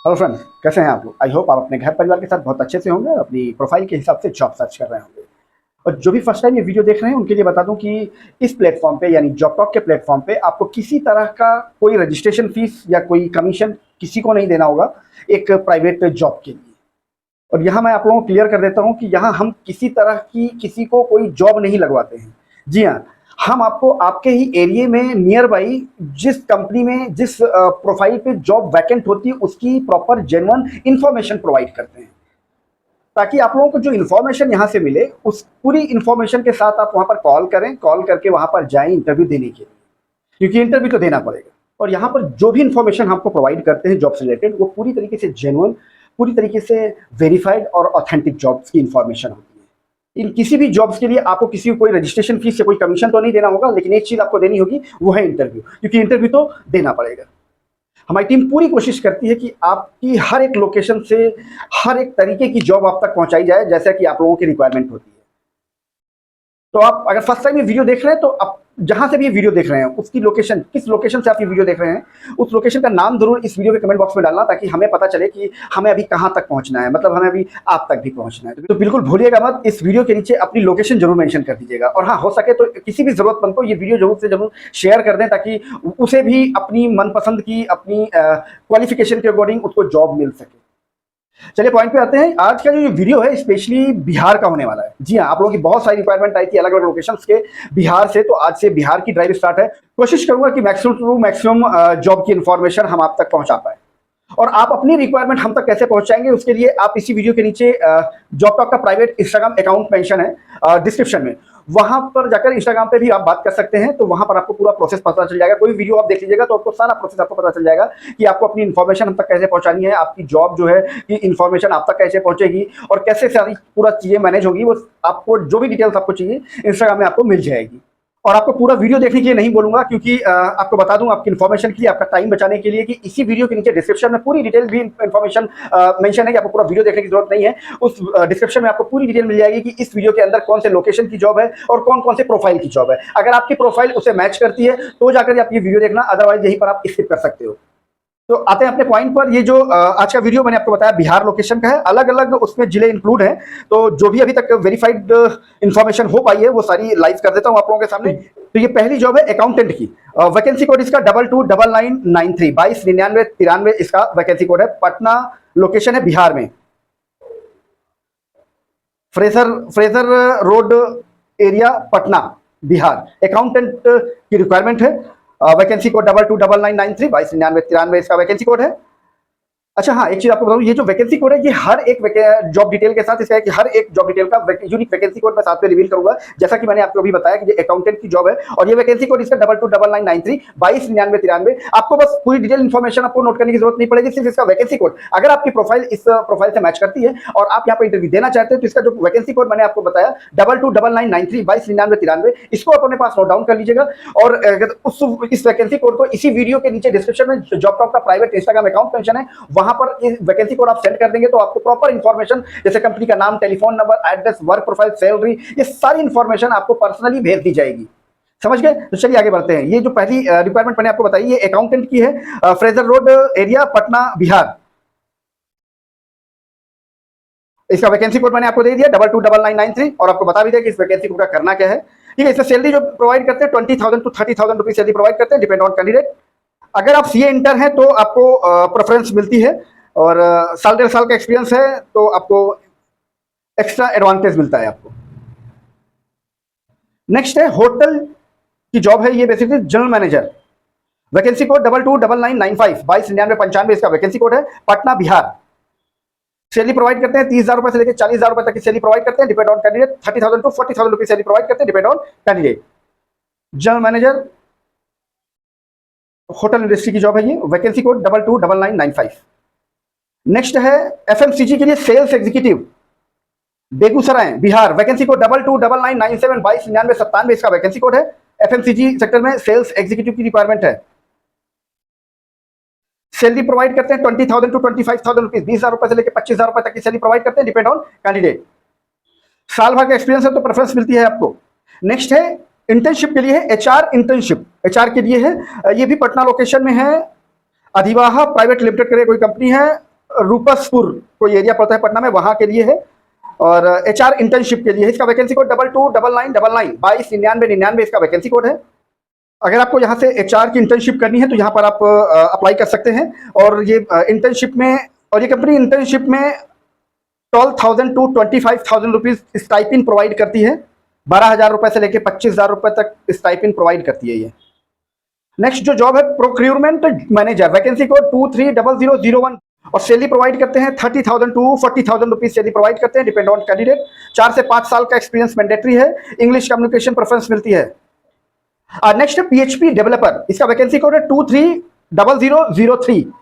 Hello friends, कैसे हैं आप लोग। आई होप आप अपने घर परिवार के साथ बहुत अच्छे से होंगे और अपनी प्रोफाइल के हिसाब से जॉब सर्च कर रहे होंगे। और जो भी फर्स्ट टाइम ये वीडियो देख रहे हैं उनके लिए बता दूं कि इस प्लेटफॉर्म पे यानी जॉब टॉक के प्लेटफॉर्म पे आपको किसी तरह का कोई रजिस्ट्रेशन फीस या कोई कमीशन किसी को नहीं देना होगा एक प्राइवेट जॉब के लिए। और यहाँ मैं आप लोगों को क्लियर कर देता हूँ कि यहाँ हम किसी तरह की किसी को कोई जॉब नहीं लगवाते हैं। जी हाँ, हम आपको आपके ही एरिया में नियर बाई जिस कंपनी में जिस प्रोफाइल पे जॉब वैकेंट होती है उसकी प्रॉपर जेन्युइन इंफॉर्मेशन प्रोवाइड करते हैं, ताकि आप लोगों को जो इन्फॉर्मेशन यहाँ से मिले उस पूरी इन्फॉर्मेशन के साथ आप वहाँ पर कॉल करें, कॉल करके वहाँ पर जाएं इंटरव्यू देने के लिए, क्योंकि इंटरव्यू तो देना पड़ेगा। और यहाँ पर जो भी इन्फॉर्मेशन हमको प्रोवाइड करते हैं जॉब से रिलेटेड वो पूरी तरीके से जेन्युइन, पूरी तरीके से वेरीफाइड और ऑथेंटिक जॉब्स की इन्फॉर्मेशन होती है। इन किसी भी जॉब्स के लिए आपको किसी को कोई रजिस्ट्रेशन फीस या कोई कमीशन तो नहीं देना होगा, लेकिन एक चीज आपको देनी होगी वो है इंटरव्यू, क्योंकि इंटरव्यू तो देना पड़ेगा। हमारी टीम पूरी कोशिश करती है कि आपकी हर एक लोकेशन से हर एक तरीके की जॉब आप तक पहुंचाई जाए जैसा कि आप लोगों की रिक्वायरमेंट होती है। तो आप अगर फर्स्ट टाइम ये वीडियो देख रहे हैं तो आप जहां से भी ये वीडियो देख रहे हैं उसकी लोकेशन, किस लोकेशन से आप ये वीडियो देख रहे हैं उस लोकेशन का नाम जरूर इस वीडियो के कमेंट बॉक्स में डालना, ताकि हमें पता चले कि हमें अभी कहां तक पहुंचना है, मतलब हमें अभी आप तक भी पहुंचना है। तो बिल्कुल भूलिएगा मत, इस वीडियो के नीचे अपनी लोकेशन जरूर मेंशन कर दीजिएगा। और हाँ, हो सके तो किसी भी जरूरतमंद को ये वीडियो जरूर से जरूर शेयर कर दें, ताकि उसे भी अपनी मनपसंद की अपनी क्वालिफिकेशन के अकॉर्डिंग उसको जॉब मिल सके। चलिए पॉइंट पे आते हैं। आज का जो वीडियो है स्पेशली बिहार का होने वाला है। जी हाँ, आप लोगों की बहुत सारी रिक्वायरमेंट आई थी अलग अलग लोकेशंस के बिहार से, तो आज से बिहार की ड्राइव स्टार्ट है। कोशिश करूंगा कि मैक्सिमम टू मैक्सिमम जॉब की इन्फॉर्मेशन हम आप तक पहुंचा पाए। और आप अपनी रिक्वायरमेंट हम तक कैसे पहुंचाएंगे उसके लिए आप इसी वीडियो के नीचे जॉब टॉक का प्राइवेट इंस्टाग्राम अकाउंट मेंशन है डिस्क्रिप्शन में, वहां पर जाकर इंस्टाग्राम पे भी आप बात कर सकते हैं। तो वहां पर आपको पूरा प्रोसेस पता चल जाएगा। कोई वीडियो आप देख लीजिएगा तो आपको सारा प्रोसेस आपको पता चल जाएगा कि आपको अपनी इन्फॉर्मेशन हम तक कैसे पहुंचानी है, आपकी जॉब जो है कि इन्फॉर्मेशन आप तक कैसे पहुंचेगी और कैसे सारी पूरा चीजें मैनेज होगी। वो आपको जो भी डिटेल्स आपको चाहिए इंस्टाग्राम में आपको मिल जाएगी। और आपको पूरा वीडियो देखने के लिए नहीं बोलूंगा, क्योंकि आपको बता दूं आपकी इन्फॉर्मेशन के लिए, आपका टाइम बचाने के लिए, कि इसी वीडियो के नीचे डिस्क्रिप्शन में पूरी डिटेल भी इन्फॉर्मेशन मेंशन है कि आपको पूरा वीडियो देखने की जरूरत नहीं है। उस डिस्क्रिप्शन में आपको पूरी डिटेल मिल जाएगी कि इस वीडियो के अंदर कौन से लोकेशन की जॉब है और कौन कौन से प्रोफाइल की जॉब है। अगर आपकी प्रोफाइल उसे मैच करती है तो जाकर आप ये वीडियो देखना, अदरवाइज यहीं पर आप स्किप कर सकते हो। तो आते हैं अपने पॉइंट पर। ये जो आज का वीडियो मैंने आपको बताया बिहार लोकेशन का है, अलग अलग उसमें जिले इंक्लूड हैं। तो जो भी अभी तक वेरीफाइड इंफॉर्मेशन हो पाई है वो सारी लाइव कर देता हूं आप लोगों के सामने। तो ये पहली जॉब है अकाउंटेंट की। वैकेंसी कोड इसका 229993 229993 इसका वैकेंसी कोड है। पटना लोकेशन है बिहार में, Fraser Fraser road area Patna Bihar. Accountant की रिक्वायरमेंट है। वैकेंसी कोड 229993 229993 इसका वैकेंसी कोड है। अच्छा हाँ, एक चीज आपको बताऊं, ये जो वैकेंसी कोड है ये हर एक जॉब डिटेल के साथ इसका है कि हर एक जॉब डिटेल का यूनिक वैकेंसी कोड मैं साथ में रिवील करूंगा। जैसा कि मैंने आपको अभी बताया कि ये अकाउंटेंट की जॉब है और ये वैकेंसी कोड इसका 229993 229993। आपको बस पूरी डिटेल इन्फॉर्मेशन आपको नोट करने की जरूरत नहीं पड़ेगी, सिर्फ इसका वैकेंसी कोड। अगर आपकी प्रोफाइल इस प्रोफाइल से मैच करती है और आप यहाँ पर इंटरव्यू देना चाहते हैं तो इसका जो वैकेंसी कोड मैंने आपको बताया 229993 229993, इसको अपने पास नोट डाउन कर लीजिएगा। और इस वैकेंसी कोड को इसी वीडियो के नीचे डिस्क्रिप्शन में जॉब टॉक का प्राइवेट इंस्टाग्राम अकाउंट मेंशन है, वहां पर ये वैकेंसी कोड आप सेंड कर देंगे तो आपको प्रॉपर इंफॉर्मेशन जैसे कंपनी का नाम, telephone number, address, work profile, salary, ये सारी इंफॉर्मेशन आपको पर्सनली भेज दी जाएगी। समझ गए? तो चलिए आगे बढ़ते हैं। ये जो पहली रिक्वायरमेंट मैंने आपको बताई ये अकाउंटेंट की है, Fraser road area Patna Bihar. इसका वैकेंसी कोड मैंने आपको दे दिया 229993 और आपको बता भी दिया कि इस वैकेंसी कोड का करना क्या है। ठीक है, इससे सैलरी जो प्रोवाइड करते हैं 20,000 to 30,000 रुपीज सैलरी प्रोवाइड करते हैं, डिपेंड ऑन कैंडिडेट। अगर आप सीए इंटर हैं तो आपको प्रेफरेंस मिलती है, और साल 1.5 साल का एक्सपीरियंस है तो आपको एक्स्ट्रा एडवांटेज मिलता है आपको। नेक्स्ट है होटल की जॉब है, ये basically general manager. Vacancy code 229995 229995 इसका वैकेंसी कोड है, पटना बिहार। सैलरी प्रोवाइड करते हैं 30,000 रुपए से लेकर 40,000 रुपए तक की सैलरी प्रोवाइड करते हैं, depend on candidate. 30,000 to 40,000 rupees salary provide करते हैं, depend on candidate. General manager hotel industry की जॉब है ये, वैकेंसी कोड 229995। नेक्स्ट है एफएमसीजी के लिए sales executive, Begusarai Bihar. Vacancy code 229997 229997 इसका वैकेंसी कोड है। एफएमसीजी सेक्टर में सेल्स एग्जीक्यूटिव की रिक्वायरमेंट है। सैलरी प्रोवाइड करते हैं 20,000 to 25,000 रुपीज, 20,000 रुपए से लेकर 25,000 रुपए तक की सैलरी प्रोवाइड करते हैं, डिपेंड ऑन कैंडिडेट। साल भर का एक्सपीरियंस है तो प्रेफरेंस मिलती है आपको। नेक्स्ट है इंटर्नशिप के लिए है एचआर इंटर्नशिप, एचआर के लिए है, ये भी पटना लोकेशन में है। अधिवाहा प्राइवेट लिमिटेड करके कोई कंपनी है, रूपसपुर कोई एरिया पड़ता है पटना में, वहां के लिए है। और HR इंटर्नशिप के लिए है। इसका वैकेंसी कोड 229999 2299 इसका वैकेंसी कोड है। अगर आपको यहाँ से HR की इंटर्नशिप करनी है तो यहाँ पर आप अप्लाई कर सकते हैं। और ये इंटर्नशिप में, और ये कंपनी इंटर्नशिप में 12,000 टू 25,000 रुपीज स्टाइपिन प्रोवाइड करती है। 12,000 रुपए से लेकर 25,000 रुपए तक स्टाइपिन प्रोवाइड करती है ये। नेक्स्ट जो जॉब है प्रोक्यूरमेंट मैनेजर, वैकेंसी कोड 230001 और सैलरी प्रोवाइड करते हैं 30,000 टू 40,000 रुपीज सैलरी प्रोवाइड करते हैं, डिपेंड ऑन कैंडिडेट। 4 से 5 साल का एक्सपीरियंस मैंडेटरी है। इंग्लिश कम्युनिकेशन प्रेफरेंस मिलती है। नेक्स्ट है PHP डेवलपर, इसका वैकेंसी कोड है 230003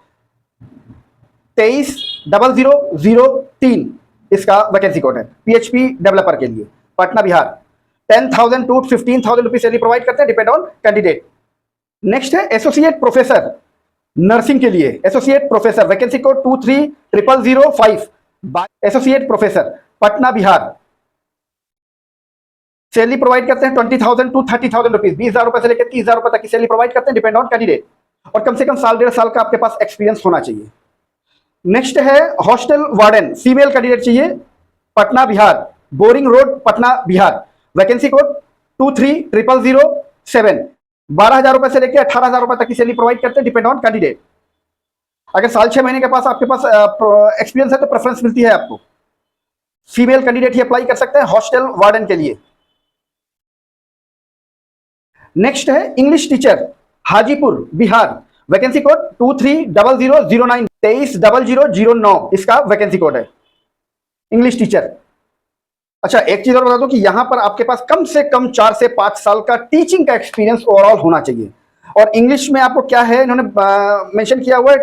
230003 इसका वैकेंसी कोड है PHP डेवलपर के लिए, Patna Bihar. 10,000 to 15,000 rupees salary provide करते हैं, डिपेंड ऑन कैंडिडेट। नेक्स्ट है एसोसिएट प्रोफेसर नर्सिंग के लिए, associate professor, vacancy code 230005 associate professor, Patna Bihar. Salary provide करते हैं 20,000 टू 30,000 रुपीज, 20,000 रुपए से लेकर 30,000 रुपए तक की सैलरी प्रोवाइड करते हैं, डिपेंड ऑन कैंडिडेट। और कम से कम साल 1.5 साल का आपके पास एक्सपीरियंस होना चाहिए। नेक्स्ट है हॉस्टल वार्डन, फीमेल कैंडिडेट चाहिए, Patna Bihar, boring road Patna Bihar. Vacancy code 230007 12,000 रुपए से लेकर 18,000 रुपए तक की सैलरी प्रोवाइड करते हैं, डिपेंड ऑन कैंडिडेट। अगर साल 6 महीने के पास आपके पास एक्सपीरियंस है तो प्रेफरेंस मिलती है आपको। फीमेल कैंडिडेट ही अप्लाई कर सकते हैं हॉस्टल वार्डन के लिए। नेक्स्ट है English teacher, Hajipur Bihar, vacancy code 230009 230009 इसका वैकेंसी कोड है, इंग्लिश टीचर। अच्छा, एक चीज और बता दूं कि यहां पर आपके पास कम से कम 4 से 5 साल का टीचिंग का एक्सपीरियंस ओवरऑल होना चाहिए। और इंग्लिश में आपको क्या है, इन्होंने मेंशन किया हुआ है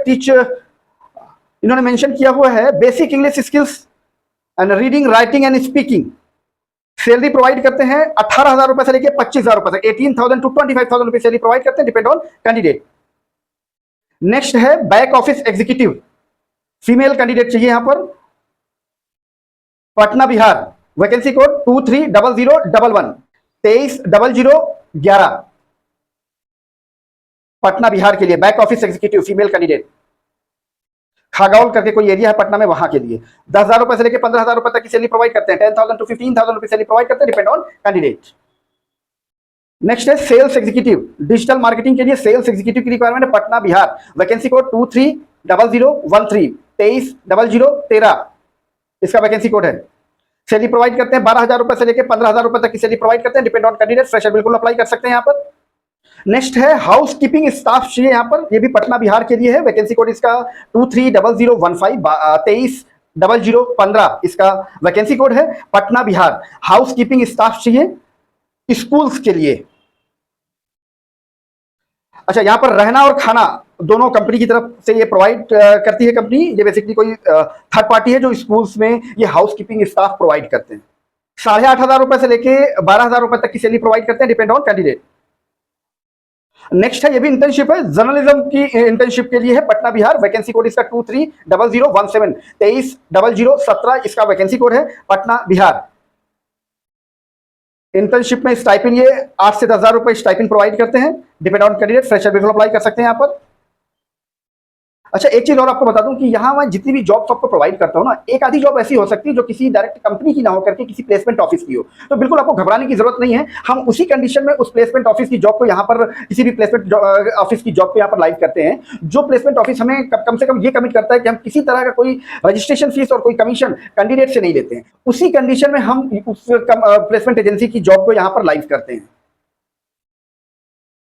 इन्होंने मेंशन किया हुआ है basic English skills and reading writing and speaking. Salary provide करते हैं 18,000 रुपए से लेकर 25,000 रुपए तक, 18,000 टू 25,000 रुपए सैलरी प्रोवाइड करते हैं, डिपेंड ऑन कैंडिडेट। नेक्स्ट है back office executive, female candidate चाहिए यहां पर, पटना बिहार, वैकेंसी कोड 230011 230011 पटना बिहार के लिए, back office executive female candidate. Khagaul करके कोई एरिया है पटना में, वहां के लिए 10,000 रुपए से लेकर 15,000 रुपए तक की सैलरी प्रोवाइड करते हैं, 10,000 टू 15,000 रुपए सैलरी प्रोवाइड करते हैं, डिपेंड ऑन कैंडिडेट। नेक्स्ट है सेल्स एग्जीक्यूटिव, डिजिटल मार्केटिंग के लिए सेल्स एग्जीक्यूटिव की रिक्वायरमेंट है, पटना बिहार, वैकेंसी कोड 230013 230013 इसका वैकेंसी कोड है। सैलरी प्रोवाइड करते हैं 12,000 रुपए से लेकर 15,000 रुपए तक की सैलरी प्रोवाइड करते हैं, डिपेंड ऑन कैंडिडेट। फ्रेशर बिल्कुल अप्लाई कर सकते हैं यहाँ पर। नेक्स्ट है हाउस कीपिंग स्टाफ चाहिए यहाँ पर, ये भी पटना बिहार के लिए है, वैकेंसी कोड इसका 230015 230015 इसका वैकेंसी कोड है, Patna Bihar. House keeping staff चाहिए स्कूल्स के लिए। अच्छा, यहां पर रहना और खाना दोनों कंपनी की तरफ से ये प्रोवाइड करती है कंपनी। ये बेसिकली कोई थर्ड पार्टी है जो स्कूल्स में ये हाउस कीपिंग स्टाफ प्रोवाइड करते हैं। 8,500 रुपए से लेके 12,000 रुपए तक की सैलरी प्रोवाइड करते हैं, डिपेंड ऑन कैंडिडेट। नेक्स्ट है, ये भी इंटर्नशिप है, जर्नलिज्म की इंटर्नशिप के लिए है, पटना बिहार, वैकेंसी कोड इसका 230017 230017 इसका वैकेंसी कोड है, पटना बिहार। इंटर्नशिप में स्टाइपिन ये 8 से 10,000 रुपए स्टाइपिन प्रोवाइड करते हैं, डिपेंड ऑन कैंडिडेट। फ्रेशर बिल्कुल अप्लाई कर सकते हैं यहाँ पर। अच्छा, एक चीज और आपको बता दूं कि यहाँ मैं जितनी भी जॉब्स आपको प्रोवाइड करता हूँ ना, एक आधी जॉब ऐसी हो सकती है जो किसी डायरेक्ट कंपनी की ना हो करके किसी प्लेसमेंट ऑफिस की हो, तो बिल्कुल आपको घबराने की जरूरत नहीं है। हम उसी कंडीशन में उस प्लेसमेंट ऑफिस की जॉब को यहाँ पर, किसी भी प्लेसमेंट ऑफिस की जॉब को यहाँ पर लाइव करते हैं, जो प्लेसमेंट ऑफिस हमें कम से कम ये कमिट करता है कि हम किसी तरह का कोई रजिस्ट्रेशन फीस और कोई कमीशन कैंडिडेट से नहीं लेते हैं। उसी कंडीशन में हम उस प्लेसमेंट एजेंसी की जॉब को यहाँ पर लाइव करते हैं।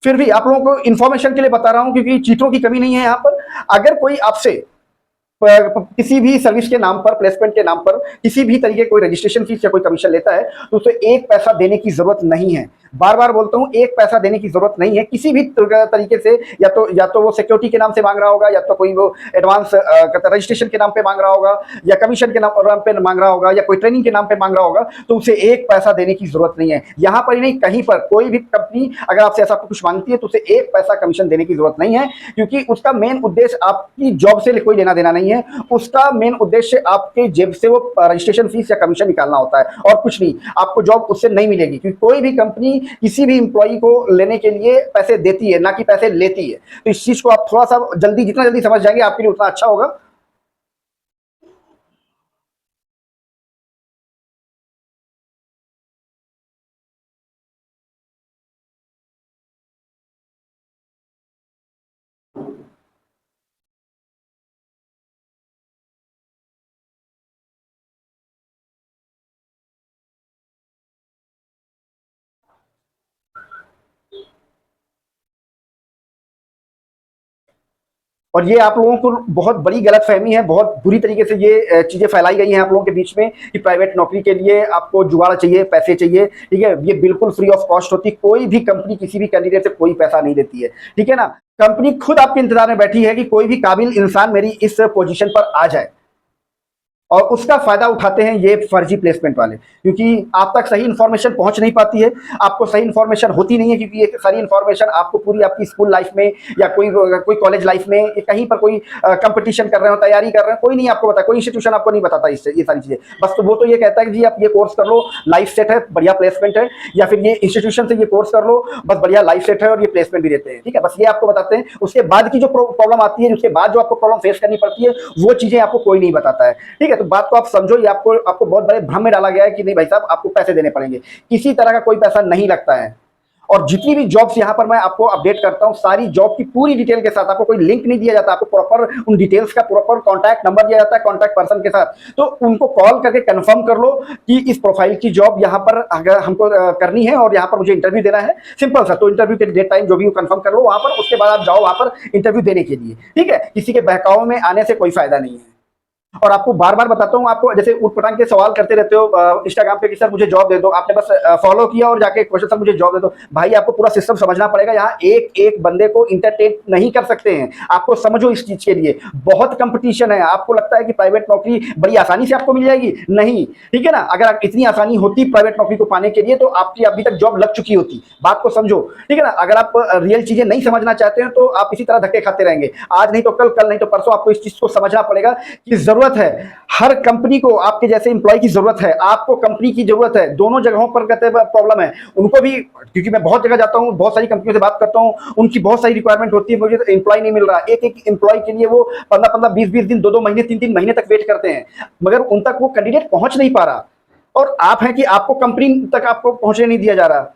फिर भी आप लोगों को इन्फॉर्मेशन के लिए बता रहा हूं, क्योंकि चीटों की कमी नहीं है यहाँ पर। अगर कोई आपसे किसी भी सर्विस के नाम पर, प्लेसमेंट के नाम पर किसी भी तरीके कोई रजिस्ट्रेशन फीस या कोई कमीशन लेता है तो उसे 1 पैसा देने की जरूरत नहीं है। बार बार बोलता हूं, 1 पैसा देने की जरूरत नहीं है किसी भी तरीके से। या तो वो सिक्योरिटी के नाम से मांग रहा होगा, या तो कोई वो एडवांस रजिस्ट्रेशन के नाम पे मांग रहा होगा, या कमीशन के नाम पे मांग रहा होगा, या कोई ट्रेनिंग के नाम पे मांग रहा होगा, तो उसे 1 पैसा देने की जरूरत नहीं है। यहाँ पर ही नहीं, कहीं पर कोई भी कंपनी अगर आपसे ऐसा कुछ मांगती है तो उसे 1 पैसा कमीशन देने की जरूरत नहीं है, क्योंकि उसका मेन उद्देश्य आपकी जॉब से कोई लेना देना नहीं है। उसका मेन उद्देश्य आपके जेब से वो रजिस्ट्रेशन फीस या कमीशन निकालना होता है, और कुछ नहीं। आपको जॉब उससे नहीं मिलेगी, क्योंकि कोई भी कंपनी किसी भी इंप्लॉई को लेने के लिए पैसे देती है, ना कि पैसे लेती है। तो इस चीज को आप थोड़ा सा जितना जल्दी समझ जाएंगे आपके लिए उतना अच्छा होगा। और ये आप लोगों को बहुत बड़ी गलतफहमी है, बहुत बुरी तरीके से ये चीज़ें फैलाई गई हैं आप लोगों के बीच में कि प्राइवेट नौकरी के लिए आपको जुगाड़ चाहिए, पैसे चाहिए, ठीक है? ये बिल्कुल फ्री ऑफ कॉस्ट होती है, कोई भी कंपनी किसी भी कैंडिडेट से कोई पैसा नहीं देती है, ठीक है ना? कंपनी खुद आपके इंतजार में बैठी है कि कोई भी काबिल इंसान मेरी इस पोजीशन पर आ जाए, और उसका फायदा उठाते हैं ये फर्जी प्लेसमेंट वाले, क्योंकि आप तक सही इन्फॉर्मेशन पहुंच नहीं पाती है, आपको सही इन्फॉर्मेशन होती नहीं है, क्योंकि ये सारी इन्फॉर्मेशन आपको पूरी आपकी स्कूल लाइफ में या कोई कॉलेज लाइफ में या कहीं पर कोई कंपटीशन कर रहे हो, तैयारी कर रहे हैं, कोई नहीं आपको बताता, कोई इंस्टीट्यूशन आपको नहीं बताता इससे ये सारी चीजें। बस तो वो तो ये कहता है कि जी आप ये कोर्स कर लो, लाइफ सेट है, बढ़िया प्लेसमेंट है, या फिर ये इंस्टीट्यूशन से ये कोर्स कर लो, बस बढ़िया लाइफ सेट है और ये प्लेसमेंट भी देते हैं, ठीक है? बस ये आपको बताते हैं। उसके बाद की जो प्रॉब्लम आती है, उसके बाद जो आपको प्रॉब्लम फेस करनी पड़ती है, वो चीजें आपको कोई नहीं बताता है, ठीक है? तो बात को आप समझो, ये आपको बहुत बड़े भ्रम में डाला गया है कि नहीं भाई साहब आपको पैसे देने पड़ेंगे। किसी तरह का कोई पैसा नहीं लगता है। और जितनी भी जॉब्स यहां पर मैं आपको अपडेट करता हूं, सारी जॉब की पूरी डिटेल के साथ, आपको कोई लिंक नहीं दिया जाता, आपको प्रॉपर उन डिटेल्स का प्रॉपर कॉन्टैक्ट नंबर दिया जाता है कॉन्टैक्ट पर्सन के साथ। तो उनको कॉल करके कंफर्म कर लो कि इस प्रोफाइल की जॉब यहां पर अगर हमको करनी है और यहां पर मुझे इंटरव्यू देना है, सिंपल सा। तो इंटरव्यू के डेट टाइम जो भी कंफर्म कर लो वहां पर, उसके बाद आप जाओ वहां पर इंटरव्यू देने के लिए, ठीक है? किसी के बहकावे में आने से कोई फायदा नहीं है। और आपको बार बार बताता हूँ, आपको जैसे उठ पटांग के सवाल करते रहते हो इंस्टाग्राम पे कि सर मुझे जॉब दे दो, आपने बस फॉलो किया और जाके क्वेश्चन सर मुझे जॉब दे दो। भाई आपको पूरा सिस्टम समझना पड़ेगा, यहाँ एक एक बंदे को इंटरटेन नहीं कर सकते हैं। आपको समझो इस चीज के लिए बहुत कंपटीशन है। आपको लगता है कि प्राइवेट नौकरी बड़ी आसानी से आपको मिल जाएगी? नहीं, ठीक है ना? अगर इतनी आसानी होती प्राइवेट नौकरी को पाने के लिए तो आपकी अभी तक जॉब लग चुकी होती। बात को समझो, ठीक है ना? अगर आप रियल चीजें नहीं समझना चाहते हैं तो आप इसी तरह धक्के खाते रहेंगे, आज नहीं तो कल, कल नहीं तो परसों। आपको इस चीज को समझना पड़ेगा कि जरूरत है, हर कंपनी को आपके जैसे एम्प्लॉय की जरूरत है, आपको कंपनी की जरूरत है। दोनों जगहों पर कहते हैं प्रॉब्लम है उनको भी, क्योंकि मैं बहुत जगह जाता हूं, बहुत सारी कंपनियों से बात करता हूं, उनकी बहुत सारी रिक्वायरमेंट होती है, मुझे एम्प्लॉय नहीं मिल रहा। एक एक एम्प्लॉय के लिए वो 15-15, 20-20 दिन, 2-2 महीने, 3-3 महीने तक वेट करते हैं, मगर उन तक वो कैंडिडेट पहुंच नहीं पा रहा। और आप हैं कि आपको कंपनी तक आपको पहुंचने नहीं दिया जा रहा।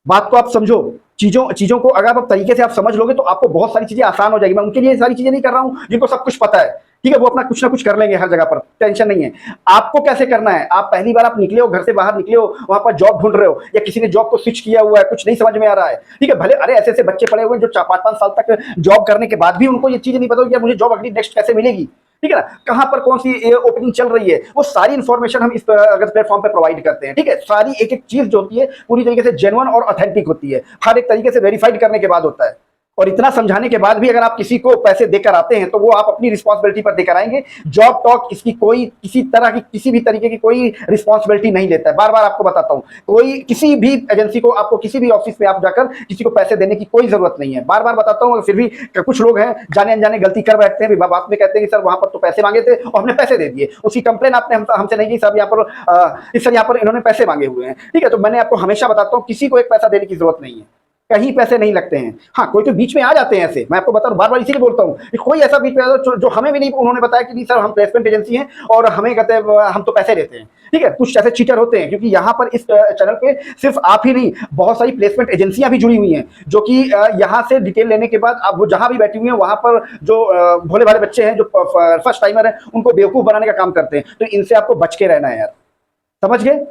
बात को आप समझो, चीजों को अगर आप तरीके से आप समझ लोगे तो आपको बहुत सारी चीजें आसान हो जाएगी। मैं उनके लिए सारी चीजें नहीं कर रहा हूं जिनको सब कुछ पता है, ठीक है? वो अपना कुछ ना कुछ कर लेंगे हर जगह पर, टेंशन नहीं है। आपको कैसे करना है? आप पहली बार आप निकले हो, घर से बाहर निकले हो, वहां पर जॉब ढूंढ रहे हो, या किसी ने जॉब को स्विच किया हुआ है, कुछ नहीं समझ में आ रहा है, ठीक है? भले अरे ऐसे ऐसे बच्चे पड़े हुए हैं जो 4-5 साल तक जॉब करने के बाद भी उनको ये चीज नहीं पता कि मुझे जॉब अगली नेक्स्ट कैसे मिलेगी, ठीक है ना? कहां पर कौन सी ओपनिंग चल रही है, वो सारी इंफॉर्मेशन हम इस प्लेटफॉर्म पे प्रोवाइड करते हैं, ठीक है? सारी एक एक चीज जो होती है पूरी तरीके से जेन्युइन और ऑथेंटिक होती है, हर एक तरीके से वेरीफाइड करने के बाद होता है। और इतना समझाने के बाद भी अगर आप किसी को पैसे देकर आते हैं तो वो आप अपनी रिस्पॉन्सिबिलिटी पर देकर आएंगे। जॉब टॉक इसकी कोई किसी तरह की किसी भी तरीके की कोई रिस्पॉन्सिबिलिटी नहीं लेता है। बार बार आपको बताता हूं, कोई किसी भी एजेंसी को, आपको किसी भी ऑफिस में आप जाकर किसी को पैसे देने की कोई जरूरत नहीं है। बार बार बताता हूं, फिर भी कुछ लोग हैं जाने अनजाने गलती कर बैठते हैं, बात में कहते हैं कि सर वहां पर तो पैसे मांगे थे और हमने पैसे दे दिए। उसकी कंप्लेन आपने हमसे नहीं की, सर यहाँ पर सर यहाँ पर इन्होंने पैसे मांगे हुए हैं, ठीक है? तो मैंने आपको हमेशा बताता हूँ किसी को एक पैसा देने की जरूरत नहीं है, कहीं पैसे नहीं लगते हैं। हाँ, कोई तो बीच में आ जाते हैं ऐसे, मैं आपको बता रहा हूं, बार बार इसीलिए बोलता हूं कि कोई ऐसा बीच में आ जाता जो हमें भी नहीं उन्होंने बताया कि नहीं सर हम प्लेसमेंट एजेंसी हैं और हमें कहते हैं हम तो पैसे देते हैं, ठीक है? कुछ ऐसे चीटर होते हैं, क्योंकि यहाँ पर इस चैनल पे सिर्फ आप ही नहीं, बहुत सारी प्लेसमेंट एजेंसियां भी जुड़ी हुई हैं जो कि यहाँ से डिटेल लेने के बाद आप वो जहां भी बैठी हुई हैं वहां पर जो भोले भाले बच्चे हैं जो फर्स्ट टाइमर है उनको बेवकूफ बनाने का काम करते हैं। तो इनसे आपको बच के रहना है यार, समझ गए?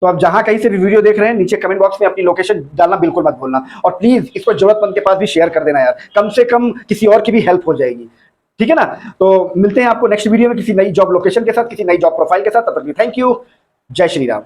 तो आप जहां कहीं से भी वीडियो देख रहे हैं नीचे कमेंट बॉक्स में अपनी लोकेशन डालना बिल्कुल मत भूलना, और प्लीज इसको जरूरतमंद के पास भी शेयर कर देना यार, कम से कम किसी और की भी हेल्प हो जाएगी, ठीक है ना? तो मिलते हैं आपको नेक्स्ट वीडियो में किसी नई जॉब लोकेशन के साथ, किसी नई जॉब प्रोफाइल के साथ। तब तक थैंक यू, जय श्री राम।